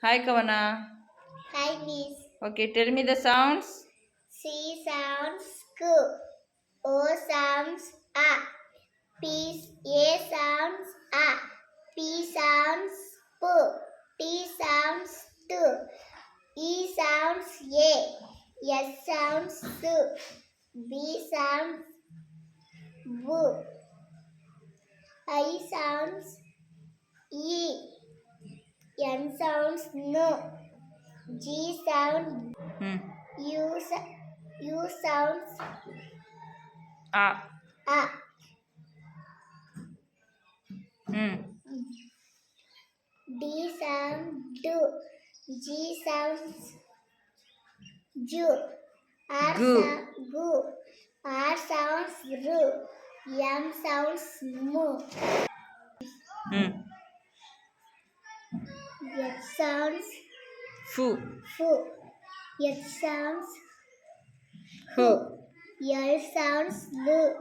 Hi, Kavana. Hi, Miss. Okay, tell me the sounds. C sounds K. O sounds A. A sounds A. P sounds P. T sounds T. E sounds A. S sounds S. B sounds B. I sounds E. N sounds No. G sounds Hmm. U sounds Ah. A. Hmm. D sounds Do. G sounds Ju. R Goo. sounds Gu. R sounds Ru. M sounds Mu. Hmm. H sounds Foo. Fu. H sounds Hu. Who. L sounds Lu.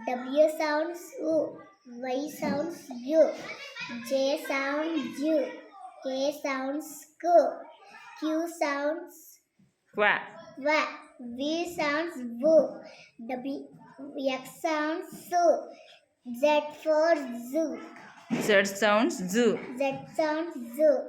W sounds U. Y sounds U. J sounds U. K sounds Ku. Q sounds Qua. Va. V sounds Vu. W X sounds Su. Z for Zoo. Z sounds zoo. Z sounds Zoo.